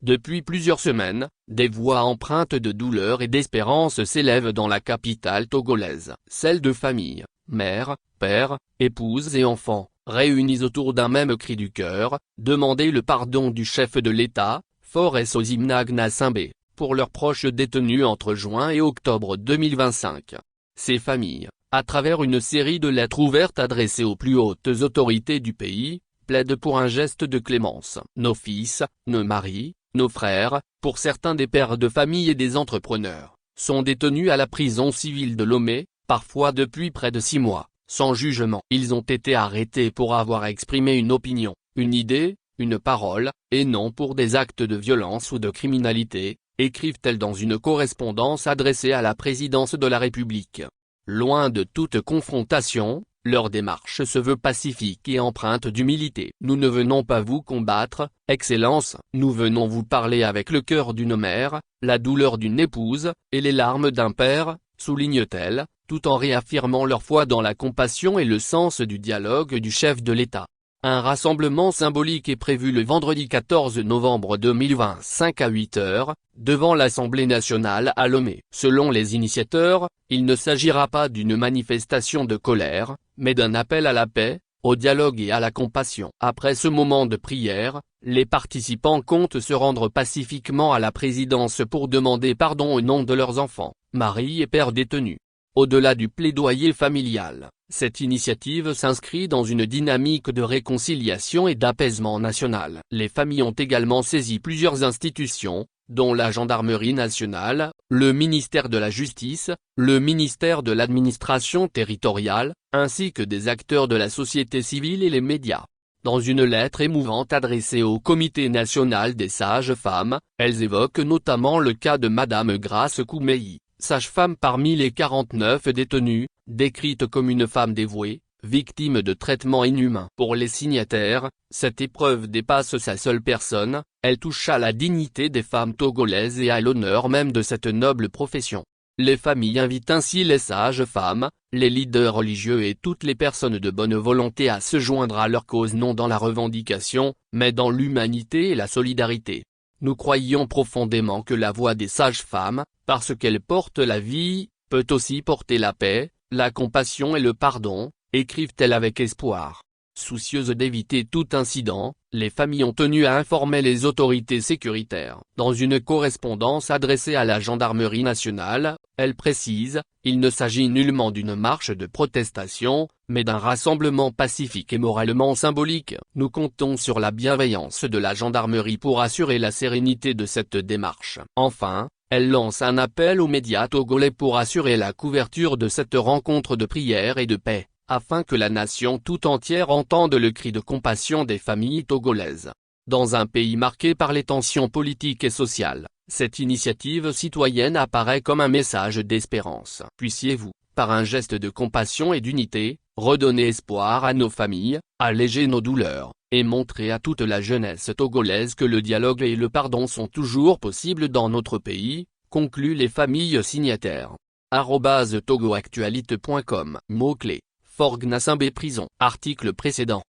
Depuis plusieurs semaines, des voix empreintes de douleur et d'espérance s'élèvent dans la capitale togolaise. Celles de familles, mères, pères, épouses et enfants, réunis autour d'un même cri du cœur, demander le pardon du chef de l'État, Faure Osinbajo Gnassingbé, pour leurs proches détenus entre juin et octobre 2025. Ces familles, à travers une série de lettres ouvertes adressées aux plus hautes autorités du pays, plaident pour un geste de clémence. Nos fils, nos maris, nos frères, pour certains des pères de famille et des entrepreneurs, sont détenus à la prison civile de Lomé, parfois depuis près de 6 mois, sans jugement. Ils ont été arrêtés pour avoir exprimé une opinion, une idée, une parole, et non pour des actes de violence ou de criminalité, écrivent-elles dans une correspondance adressée à la présidence de la République. Loin de toute confrontation, leur démarche se veut pacifique et empreinte d'humilité. Nous ne venons pas vous combattre, Excellence, nous venons vous parler avec le cœur d'une mère, la douleur d'une épouse, et les larmes d'un père, souligne-t-elle, tout en réaffirmant leur foi dans la compassion et le sens du dialogue du chef de l'État. Un rassemblement symbolique est prévu le vendredi 14 novembre 2025 à 8 h, devant l'Assemblée nationale à Lomé. Selon les initiateurs, il ne s'agira pas d'une manifestation de colère, mais d'un appel à la paix, au dialogue et à la compassion. Après ce moment de prière, les participants comptent se rendre pacifiquement à la présidence pour demander pardon au nom de leurs enfants, maris et pères détenus. Au-delà du plaidoyer familial, cette initiative s'inscrit dans une dynamique de réconciliation et d'apaisement national. Les familles ont également saisi plusieurs institutions, dont la Gendarmerie nationale, le ministère de la Justice, le ministère de l'Administration territoriale, ainsi que des acteurs de la société civile et les médias. Dans une lettre émouvante adressée au Comité national des sages-femmes, elles évoquent notamment le cas de Madame Grace Koumeyi, sage-femme parmi les 49 détenus, décrite comme une femme dévouée, victime de traitements inhumains. Pour les signataires, cette épreuve dépasse sa seule personne, elle touche à la dignité des femmes togolaises et à l'honneur même de cette noble profession. Les familles invitent ainsi les sages-femmes, les leaders religieux et toutes les personnes de bonne volonté à se joindre à leur cause non dans la revendication, mais dans l'humanité et la solidarité. Nous croyons profondément que la voix des sages-femmes, parce qu'elle porte la vie, peut aussi porter la paix, la compassion et le pardon, écrivent-elles avec espoir. Soucieuses d'éviter tout incident, les familles ont tenu à informer les autorités sécuritaires. Dans une correspondance adressée à la Gendarmerie nationale, elles précisent, il ne s'agit nullement d'une marche de protestation, mais d'un rassemblement pacifique et moralement symbolique. Nous comptons sur la bienveillance de la gendarmerie pour assurer la sérénité de cette démarche. Enfin, elle lance un appel aux médias togolais pour assurer la couverture de cette rencontre de prière et de paix, afin que la nation tout entière entende le cri de compassion des familles togolaises. Dans un pays marqué par les tensions politiques et sociales, cette initiative citoyenne apparaît comme un message d'espérance. Puissiez-vous, par un geste de compassion et d'unité, redonner espoir à nos familles, alléger nos douleurs, et montrer à toute la jeunesse togolaise que le dialogue et le pardon sont toujours possibles dans notre pays, concluent les familles signataires. @togoactualité.com. Mots-clés. Faure Gnassingbé prison. Article précédent.